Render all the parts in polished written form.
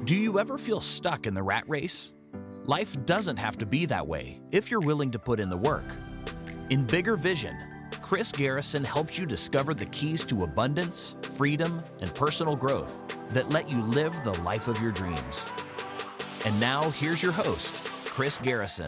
Do you ever feel stuck in the rat race? Life doesn't have to be that way if you're willing to put in the work. In Bigger Vision, Chris Garrison helps you discover the keys to abundance, freedom, and personal growth that let you live the life of your dreams. And now, here's your host, Chris Garrison.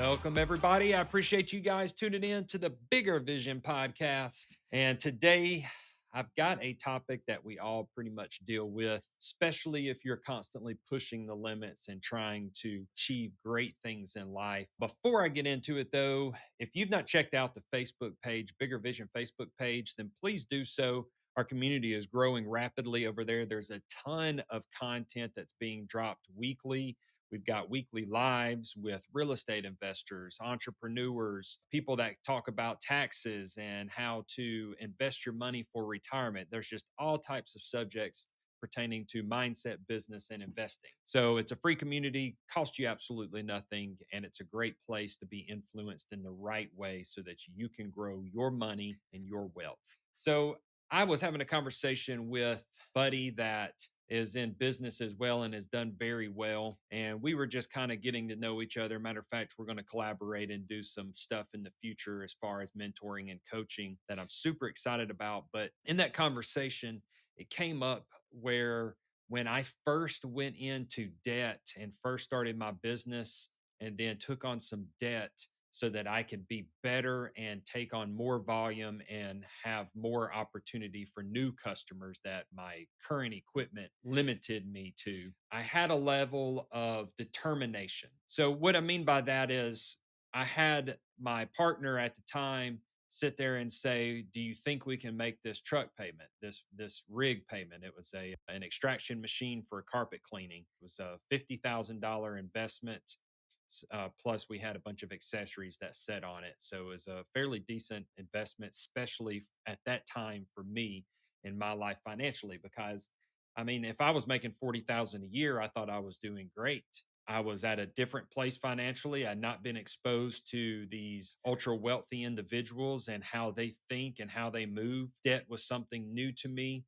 Welcome, everybody. I appreciate you guys tuning in to the Bigger Vision podcast. And today, I've got a topic that we all pretty much deal with, especially if you're constantly pushing the limits and trying to achieve great things in life. Before I get into it, though, if you've not checked out the Facebook page, Bigger Vision Facebook page, then please do so. Our community is growing rapidly over there. There's a ton of content that's being dropped weekly. We've got weekly lives with real estate investors, entrepreneurs, people that talk about taxes and how to invest your money for retirement. There's just all types of subjects pertaining to mindset, business, and investing. So it's a free community, costs you absolutely nothing, and it's a great place to be influenced in the right way so that you can grow your money and your wealth. So I was having a conversation with a buddy that is in business as well and has done very well. And we were just kind of getting to know each other. Matter of fact, we're going to collaborate and do some stuff in the future as far as mentoring and coaching that I'm super excited about. But in that conversation, it came up where when I first went into debt and first started my business and then took on some debt so that I could be better and take on more volume and have more opportunity for new customers that my current equipment limited me to. I had a level of determination. So, what I mean by that is, I had my partner at the time sit there and say, "Do you think we can make this truck payment, this rig payment?" It was an extraction machine for carpet cleaning. It was a $50,000 investment. Plus, we had a bunch of accessories that set on it. So it was a fairly decent investment, especially at that time for me in my life financially. Because, I mean, if I was making 40,000 a year, I thought I was doing great. I was at a different place financially. I'd not been exposed to these ultra wealthy individuals and how they think and how they move. Debt was something new to me.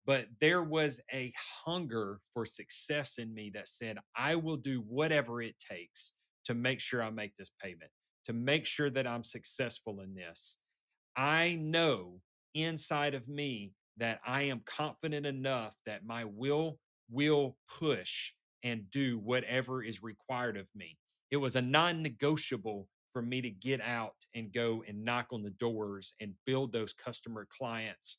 But there was a hunger for success in me that said, I will do whatever it takes to make sure I make this payment, to make sure that I'm successful in this. I know inside of me that I am confident enough that my will push and do whatever is required of me. It was a non negotiable for me to get out and go and knock on the doors and build those customer clients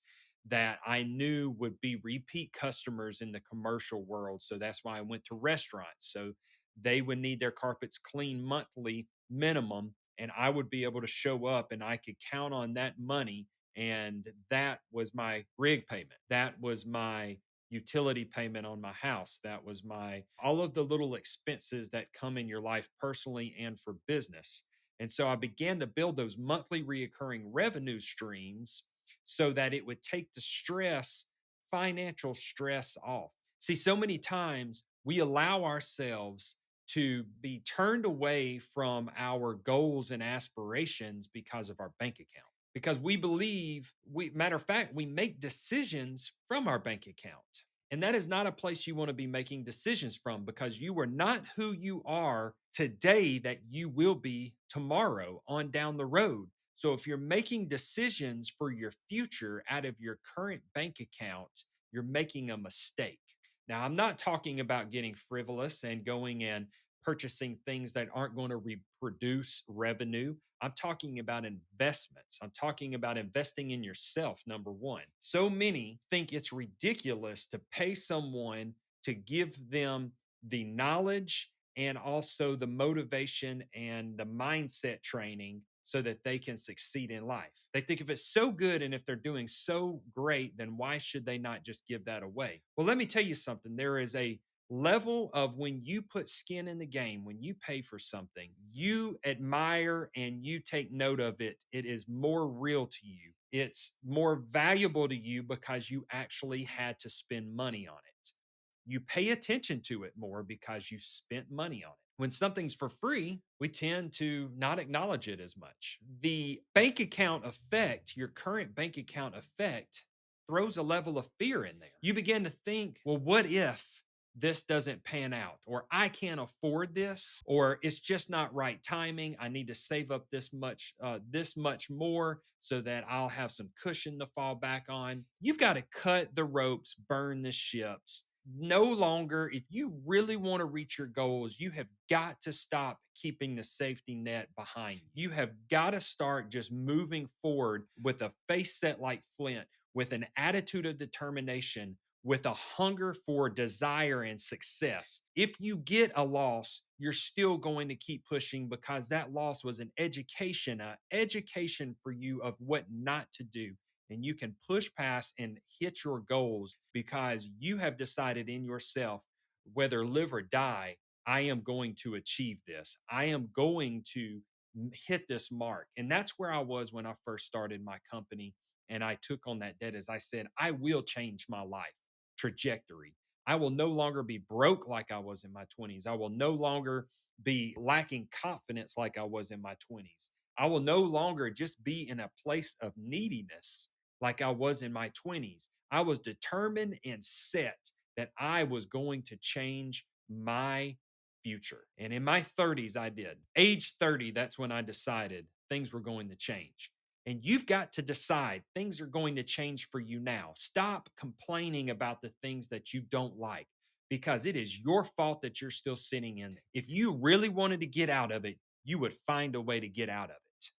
that I knew would be repeat customers in the commercial world. So that's why I went to restaurants. So they would need their carpets cleaned monthly minimum, and I would be able to show up and I could count on that money. And that was my rig payment. That was my utility payment on my house. That was my all of the little expenses that come in your life personally and for business. And so I began to build those monthly reoccurring revenue streams so that it would take the stress, financial stress off. See, so many times we allow ourselves to be turned away from our goals and aspirations because of our bank account. Because we believe, matter of fact, we make decisions from our bank account. And that is not a place you want to be making decisions from, because you are not who you are today that you will be tomorrow on down the road. So if you're making decisions for your future out of your current bank account, you're making a mistake. Now, I'm not talking about getting frivolous and going and purchasing things that aren't going to reproduce revenue. I'm talking about investments. I'm talking about investing in yourself, number one. So many think it's ridiculous to pay someone to give them the knowledge and also the motivation and the mindset training so that they can succeed in life. They think if it's so good and if they're doing so great, then why should they not just give that away? Well, let me tell you something. There is a level of when you put skin in the game, when you pay for something, you admire and you take note of it. It is more real to you. It's more valuable to you because you actually had to spend money on it. You pay attention to it more because you spent money on it. When something's for free, we tend to not acknowledge it as much. The bank account effect, your current bank account effect, throws a level of fear in there. You begin to think, well, what if this doesn't pan out, or I can't afford this, or it's just not right timing. I need to save up this much more so that I'll have some cushion to fall back on. You've got to cut the ropes, burn the ships. No longer, if you really want to reach your goals, you have got to stop keeping the safety net behind you. You have got to start just moving forward with a face set like flint, with an attitude of determination, with a hunger for desire and success. If you get a loss, you're still going to keep pushing because that loss was an education for you of what not to do. And you can push past and hit your goals because you have decided in yourself, whether live or die, I am going to achieve this. I am going to hit this mark. And that's where I was when I first started my company and I took on that debt. As I said, I will change my life trajectory. I will no longer be broke like I was in my 20s. I will no longer be lacking confidence like I was in my 20s. I will no longer just be in a place of neediness like I was in my 20s. I was determined and set that I was going to change my future. And in my 30s, I did. Age 30, that's when I decided things were going to change. And you've got to decide things are going to change for you now. Stop complaining about the things that you don't like because it is your fault that you're still sitting in it. If you really wanted to get out of it, you would find a way to get out of it.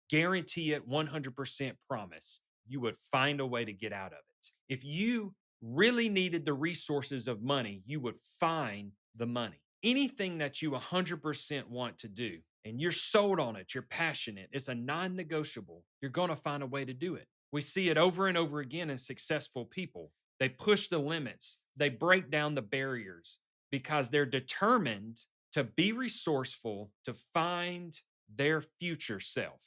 Guarantee it, 100% promise, you would find a way to get out of it. If you really needed the resources of money, you would find the money. Anything that you 100% want to do and you're sold on it, you're passionate, it's a non negotiable, you're going to find a way to do it. We see it over and over again in successful people. They push the limits, they break down the barriers because they're determined to be resourceful, to find their future self,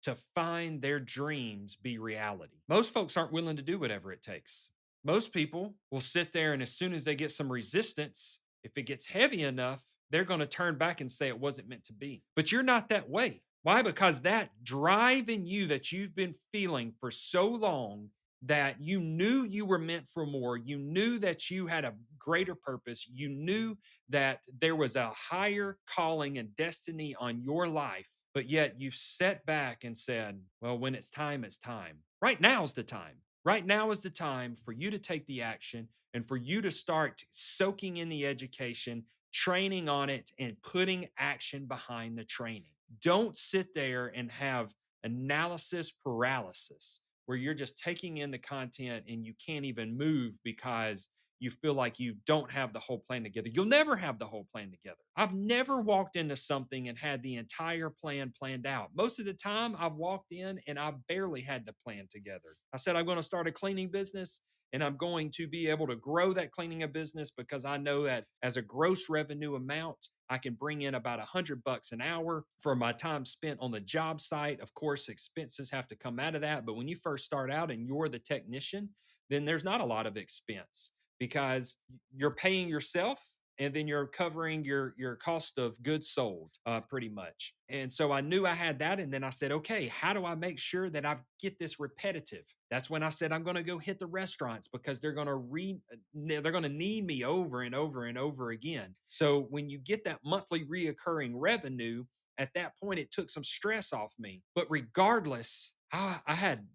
to find their dreams be reality. Most folks aren't willing to do whatever it takes. Most people will sit there and as soon as they get some resistance, if it gets heavy enough, they're going to turn back and say it wasn't meant to be. But you're not that way. Why? Because that drive in you that you've been feeling for so long, that you knew you were meant for more, you knew that you had a greater purpose, you knew that there was a higher calling and destiny on your life, but yet you've set back and said, well, when it's time, it's time. Right now is the time. Right now is the time for you to take the action and for you to start soaking in the education, training on it, and putting action behind the training. Don't sit there and have analysis paralysis where you're just taking in the content and you can't even move because you feel like you don't have the whole plan together. You'll never have the whole plan together. I've never walked into something and had the entire plan planned out. Most of the time, I've walked in and I barely had the plan together. I said, I'm going to start a cleaning business and I'm going to be able to grow that cleaning a business because I know that as a gross revenue amount, I can bring in about $100 an hour for my time spent on the job site. Of course, expenses have to come out of that. But when you first start out and you're the technician, then there's not a lot of expense because you're paying yourself and then you're covering your cost of goods sold pretty much. And so I knew I had that, and then I said, okay, how do I make sure that I get this repetitive? That's when I said I'm going to go hit the restaurants because they're going to need me over and over and over again. So when you get that monthly reoccurring revenue, at that point it took some stress off me. But regardless, I had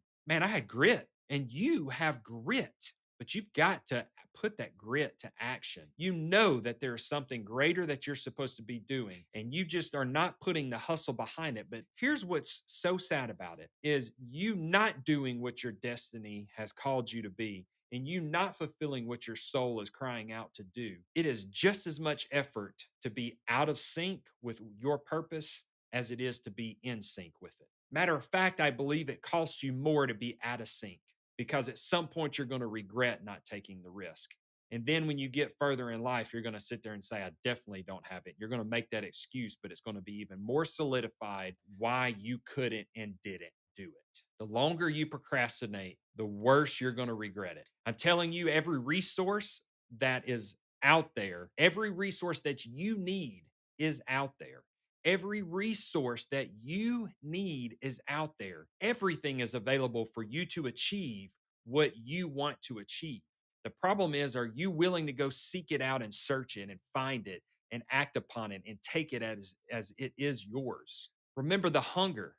grit, and you have grit, but you've got to put that grit to action. You know that there's something greater that you're supposed to be doing, and you just are not putting the hustle behind it. But here's what's so sad about it is you not doing what your destiny has called you to be, and you not fulfilling what your soul is crying out to do. It is just as much effort to be out of sync with your purpose as it is to be in sync with it. Matter of fact, I believe it costs you more to be out of sync because at some point you're going to regret not taking the risk. And then when you get further in life, you're going to sit there and say, I definitely don't have it. You're going to make that excuse, but it's going to be even more solidified why you couldn't and didn't do it. The longer you procrastinate, the worse you're going to regret it. I'm telling you, every resource that is out there. Every resource that you need is out there. Every resource that you need is out there. Everything is available for you to achieve what you want to achieve. The problem is, are you willing to go seek it out and search it and find it and act upon it and take it as it is yours? Remember the hunger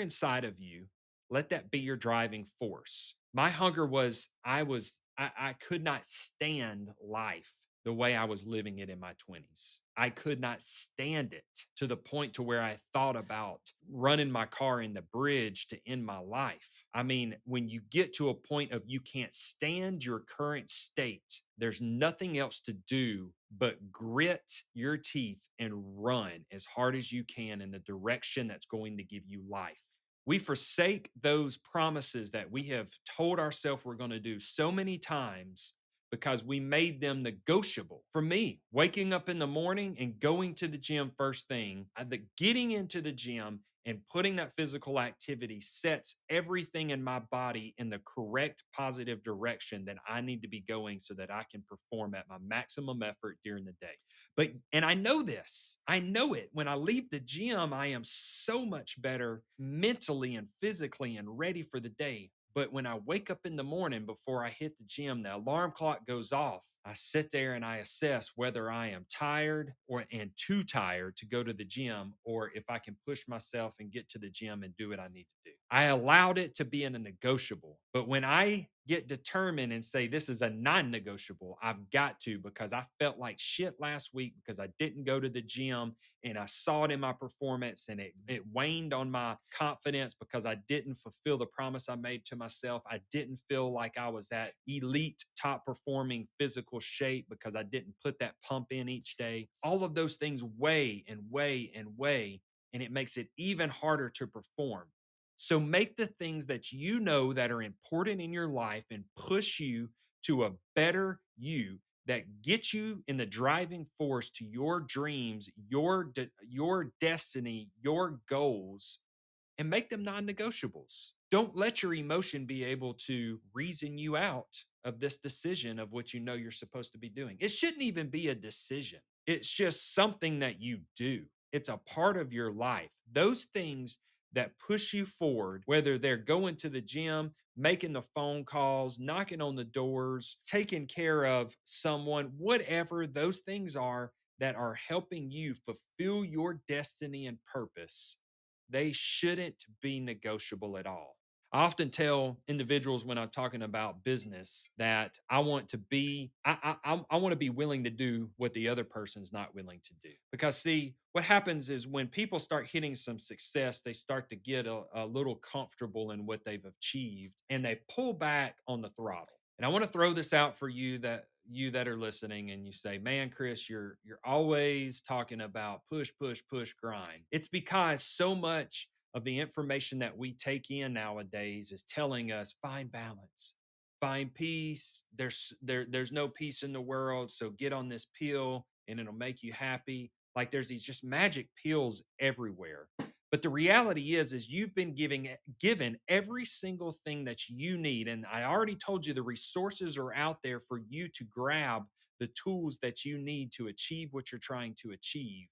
inside of you, let that be your driving force. My hunger was I could not stand life the way I was living it in my 20s. I could not stand it to the point to where I thought about running my car in the bridge to end my life. I mean, when you get to a point of you can't stand your current state, there's nothing else to do but grit your teeth and run as hard as you can in the direction that's going to give you life. We forsake those promises that we have told ourselves we're going to do so many times because we made them negotiable. For me, waking up in the morning and going to the gym first thing, the getting into the gym and putting that physical activity sets everything in my body in the correct positive direction that I need to be going so that I can perform at my maximum effort during the day. And I know this. I know it. When I leave the gym, I am so much better mentally and physically and ready for the day. But when I wake up in the morning before I hit the gym, the alarm clock goes off. I sit there and I assess whether I am tired or and too tired to go to the gym, or if I can push myself and get to the gym and do what I need to do. I allowed it to be in a negotiable. But when I get determined and say this is a non-negotiable, I've got to, because I felt like shit last week because I didn't go to the gym and I saw it in my performance, and it waned on my confidence because I didn't fulfill the promise I made to myself. I didn't feel like I was at elite top performing physical shape because I didn't put that pump in each day. All of those things weigh and weigh and weigh, and it makes it even harder to perform. So make the things that you know that are important in your life and push you to a better you, that get you in the driving force to your dreams, your destiny, your goals, and make them non-negotiables. Don't let your emotion be able to reason you out of this decision of what you know you're supposed to be doing. It shouldn't even be a decision. It's just something that you do. It's a part of your life. Those things that push you forward, whether they're going to the gym, making the phone calls, knocking on the doors, taking care of someone, whatever those things are that are helping you fulfill your destiny and purpose, they shouldn't be negotiable at all. I often tell individuals when I'm talking about business that I want to be, I want to be willing to do what the other person's not willing to do. Because see, what happens is when people start hitting some success, they start to get a little comfortable in what they've achieved and they pull back on the throttle. And I want to throw this out for you that are listening and you say, "Man, Chris, you're always talking about push, push, push, grind." It's because so much of the information that we take in nowadays is telling us find balance, find peace. There's no peace in the world, so get on this pill and it'll make you happy. Like there's these just magic pills everywhere. But the reality is you've been given every single thing that you need. And I already told you the resources are out there for you to grab the tools that you need to achieve what you're trying to achieve.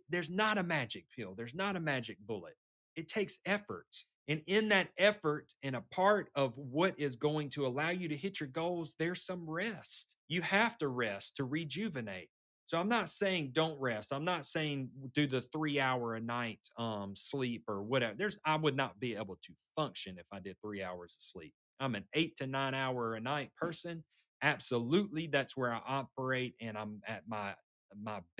There's not a magic pill, there's not a magic bullet. It takes effort. And in that effort, and a part of what is going to allow you to hit your goals, there's some rest. You have to rest to rejuvenate. So I'm not saying don't rest. I'm not saying do the 3 hour a night sleep or whatever. I would not be able to function if I did 3 hours of sleep. I'm an 8 to 9 hour a night person. Absolutely, that's where I operate, and I'm at my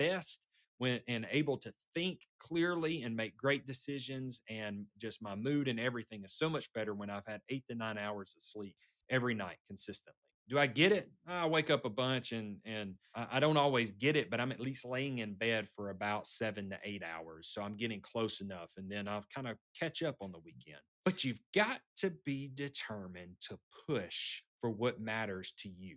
best when and able to think clearly and make great decisions, and just my mood and everything is so much better when I've had 8 to 9 hours of sleep every night consistently. Do I get it? I wake up a bunch and I don't always get it, but I'm at least laying in bed for about 7 to 8 hours. So I'm getting close enough, and then I'll kind of catch up on the weekend. But you've got to be determined to push for what matters to you.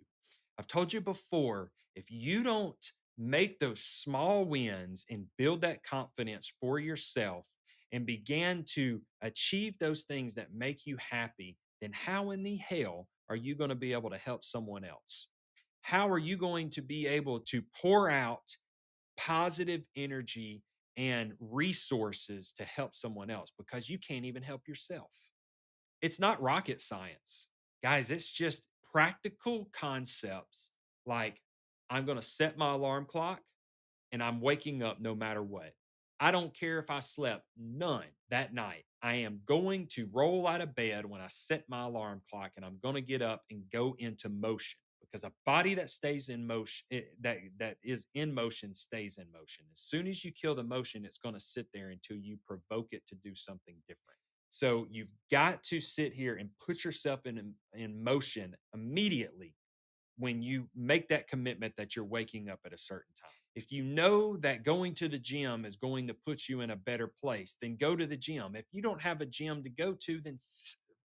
I've told you before, if you don't make those small wins and build that confidence for yourself and begin to achieve those things that make you happy, then how in the hell are you going to be able to help someone else? How are you going to be able to pour out positive energy and resources to help someone else because you can't even help yourself? It's not rocket science. Guys, it's just practical concepts like I'm going to set my alarm clock and I'm waking up no matter what. I don't care if I slept none that night. I am going to roll out of bed when I set my alarm clock and I'm going to get up and go into motion because a body that stays in motion that is in motion stays in motion. As soon as you kill the motion, it's going to sit there until you provoke it to do something different. So you've got to sit here and put yourself in motion immediately when you make that commitment that you're waking up at a certain time. If you know that going to the gym is going to put you in a better place, then go to the gym. If you don't have a gym to go to, then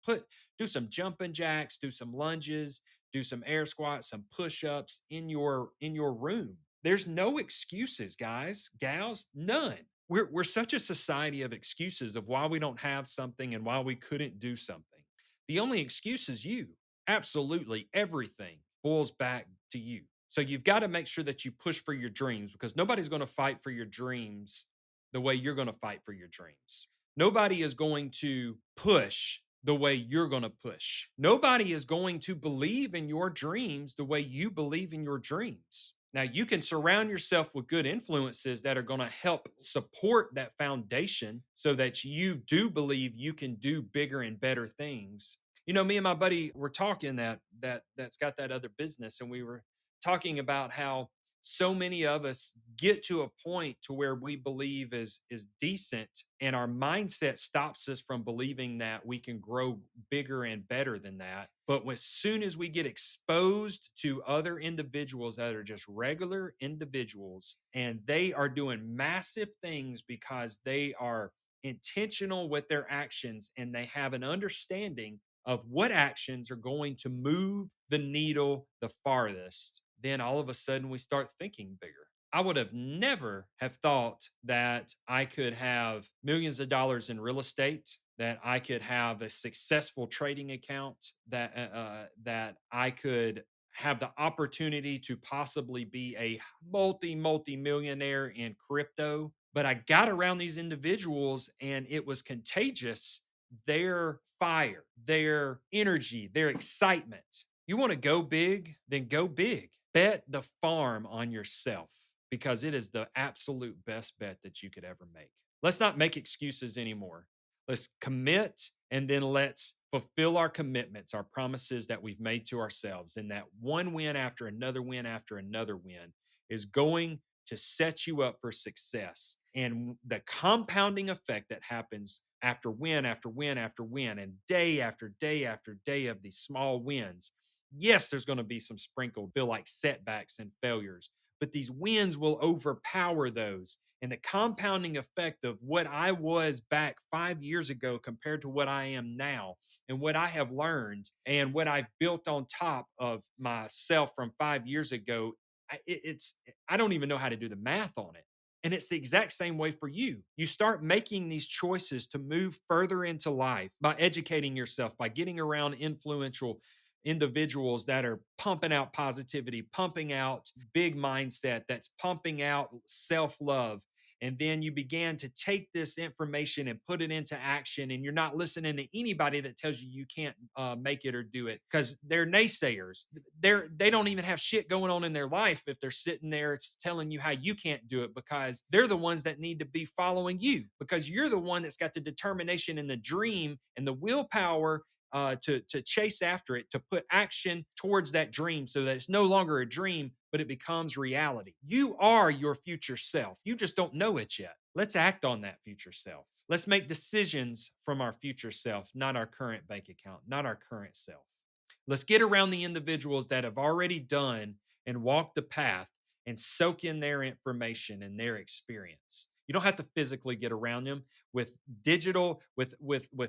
put do some jumping jacks, do some lunges, do some air squats, some push-ups in your room. There's no excuses, guys, gals, none. We're such a society of excuses of why we don't have something and why we couldn't do something. The only excuse is you. Absolutely everything boils back to you. So you've got to make sure that you push for your dreams because nobody's going to fight for your dreams the way you're going to fight for your dreams. Nobody is going to push the way you're going to push. Nobody is going to believe in your dreams the way you believe in your dreams. Now, you can surround yourself with good influences that are going to help support that foundation so that you do believe you can do bigger and better things. Me and my buddy were talking that's got that other business, and we were talking about how so many of us get to a point to where we believe is decent, and our mindset stops us from believing that we can grow bigger and better than that. But as soon as we get exposed to other individuals that are just regular individuals and they are doing massive things because they are intentional with their actions and they have an understanding of what actions are going to move the needle the farthest, then all of a sudden we start thinking bigger. I would have never have thought that I could have millions of dollars in real estate, that I could have a successful trading account, that I could have the opportunity to possibly be a multi millionaire in crypto. But I got around these individuals and it was contagious, their fire, their energy, their excitement. You want to go big? Then go big. Bet the farm on yourself because it is the absolute best bet that you could ever make. Let's not make excuses anymore. Let's commit and then let's fulfill our commitments, our promises that we've made to ourselves. And that one win after another win after another win is going to set you up for success. And the compounding effect that happens after win after win after win, and day after day after day of these small wins. Yes, there's going to be some sprinkled, feel like setbacks and failures, but these wins will overpower those. And the compounding effect of what I was back 5 years ago compared to what I am now, and what I have learned, and what I've built on top of myself from 5 years ago, I don't even know how to do the math on it. And it's the exact same way for you. You start making these choices to move further into life by educating yourself, by getting around influential individuals that are pumping out positivity, pumping out big mindset, that's pumping out self love. And then you began to take this information and put it into action. And you're not listening to anybody that tells you you can't make it or do it because they're naysayers. They don't even have shit going on in their life if they're sitting there it's telling you how you can't do it, because they're the ones that need to be following you, because you're the one that's got the determination and the dream and the willpower to chase after it, to put action towards that dream so that it's no longer a dream, but it becomes reality. You are your future self. You just don't know it yet. Let's act on that future self. Let's make decisions from our future self, not our current bank account, not our current self. Let's get around the individuals that have already done and walked the path and soak in their information and their experience. You don't have to physically get around them. With digital, with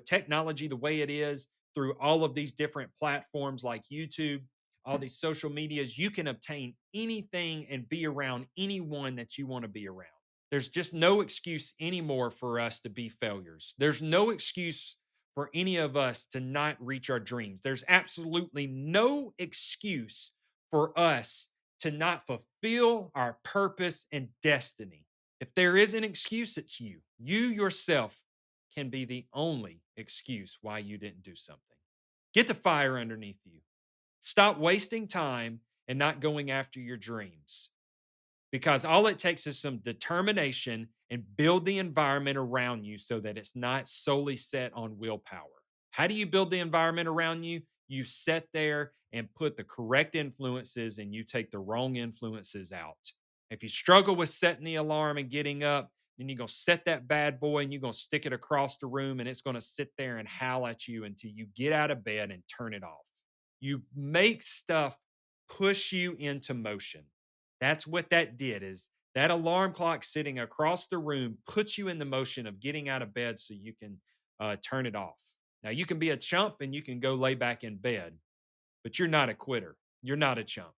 technology the way it is, through all of these different platforms like YouTube, all these social medias, you can obtain anything and be around anyone that you want to be around. There's just no excuse anymore for us to be failures. There's no excuse for any of us to not reach our dreams. There's absolutely no excuse for us to not fulfill our purpose and destiny. If there is an excuse, it's you. You yourself can be the only excuse why you didn't do something. Get the fire underneath you. Stop wasting time and not going after your dreams, because all it takes is some determination and build the environment around you so that it's not solely set on willpower. How do you build the environment around you? You sit there and put the correct influences and you take the wrong influences out. If you struggle with setting the alarm and getting up, then you're going to set that bad boy and you're going to stick it across the room and it's going to sit there and howl at you until you get out of bed and turn it off. You make stuff push you into motion. That's what that did, is that alarm clock sitting across the room puts you in the motion of getting out of bed so you can turn it off. Now, you can be a chump and you can go lay back in bed, but you're not a quitter. You're not a chump.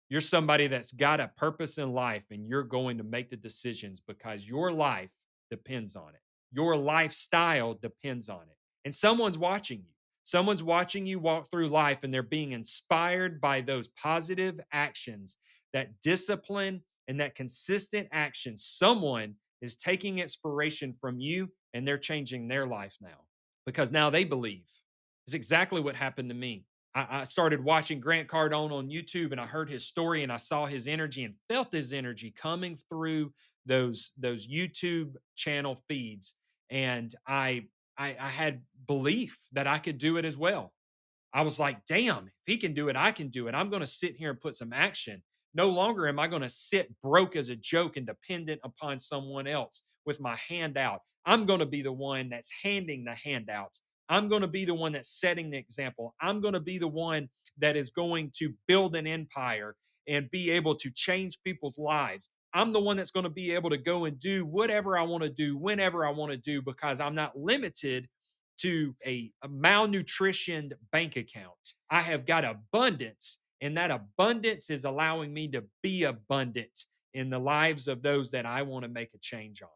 You're somebody that's got a purpose in life and you're going to make the decisions because your life depends on it. Your lifestyle depends on it. And someone's watching you. Someone's watching you walk through life and they're being inspired by those positive actions, that discipline and that consistent action. Someone is taking inspiration from you and they're changing their life now because now they believe. It's exactly what happened to me. I started watching Grant Cardone on YouTube and I heard his story and I saw his energy and felt his energy coming through those YouTube channel feeds. And I had belief that I could do it as well. I was like, damn, if he can do it, I can do it. I'm going to sit here and put some action. No longer am I going to sit broke as a joke and dependent upon someone else with my hand out. I'm going to be the one that's handing the handouts. I'm going to be the one that's setting the example. I'm going to be the one that is going to build an empire and be able to change people's lives. I'm the one that's going to be able to go and do whatever I want to do, whenever I want to do, because I'm not limited to a malnutritioned bank account. I have got abundance, and that abundance is allowing me to be abundant in the lives of those that I want to make a change on.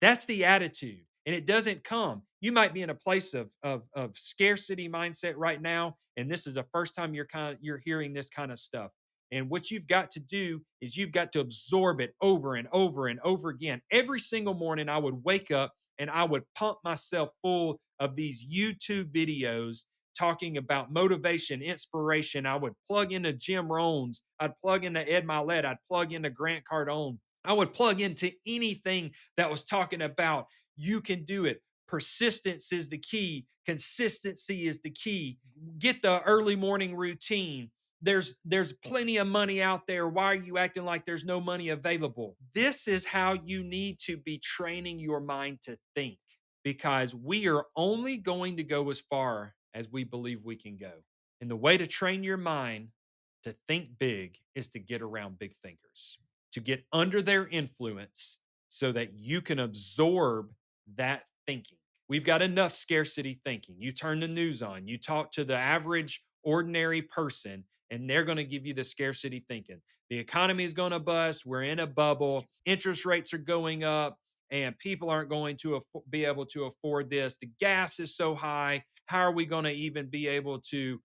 That's the attitude. And it doesn't come. You might be in a place of scarcity mindset right now, and this is the first time you're hearing this kind of stuff. And what you've got to do is you've got to absorb it over and over and over again. Every single morning, I would wake up and I would pump myself full of these YouTube videos talking about motivation, inspiration. I would plug into Jim Rohns, I'd plug into Ed Milet, I'd plug into Grant Cardone. I would plug into anything that was talking about you can do it. Persistence is the key. Consistency is the key. Get the early morning routine. There's plenty of money out there. Why are you acting like there's no money available? This is how you need to be training your mind to think, because we are only going to go as far as we believe we can go. And the way to train your mind to think big is to get around big thinkers, to get under their influence so that you can absorb that thinking. We've got enough scarcity thinking. You turn the news on, you talk to the average, ordinary person, and they're going to give you the scarcity thinking. The economy is going to bust. We're in a bubble. Interest rates are going up and people aren't going to be able to afford this. The gas is so high. How are we going to even be able to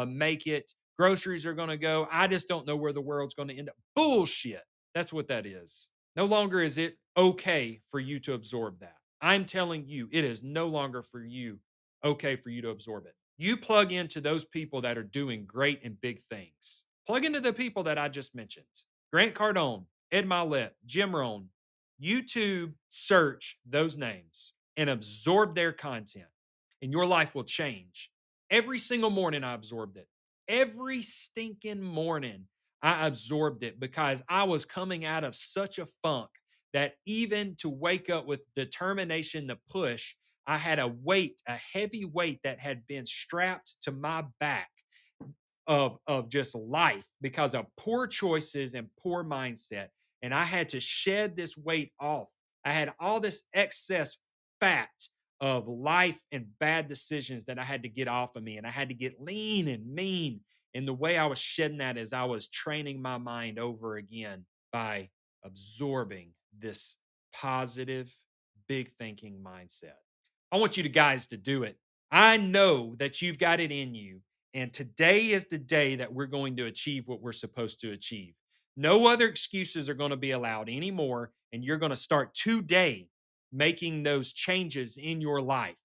make it? Groceries are going to go. I just don't know where the world's going to end up. Bullshit. That's what that is. No longer is it okay for you to absorb that. I'm telling you, it is no longer for you okay for you to absorb it. You plug into those people that are doing great and big things. Plug into the people that I just mentioned. Grant Cardone, Ed Milet, Jim Rohn. YouTube search those names and absorb their content, and your life will change. Every single morning, I absorbed it. Every stinking morning, I absorbed it because I was coming out of such a funk that even to wake up with determination to push, I had a weight, a heavy weight that had been strapped to my back of just life because of poor choices and poor mindset. And I had to shed this weight off. I had all this excess fat of life and bad decisions that I had to get off of me. And I had to get lean and mean. And the way I was shedding that is I was training my mind over again by absorbing this positive, big thinking mindset. I want you guys to do it. I know that you've got it in you And today is the day that we're going to achieve what we're supposed to achieve. No other excuses are going to be allowed anymore. And you're going to start today making those changes in your life.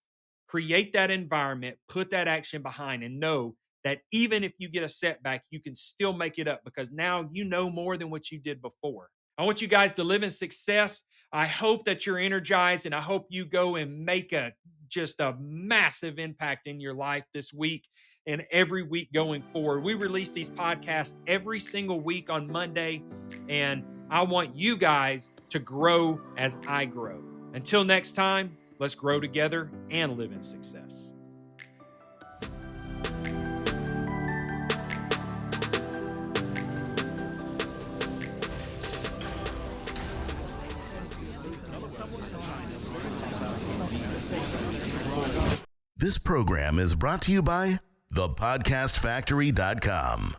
Create that environment, put that action behind, and know that even if you get a setback, you can still make it up because now you know more than what you did before. I want you guys to live in success. I hope that you're energized, and I hope you go and make just a massive impact in your life this week and every week going forward. We release these podcasts every single week on Monday, and I want you guys to grow as I grow. Until next time, let's grow together and live in success. This program is brought to you by thepodcastfactory.com.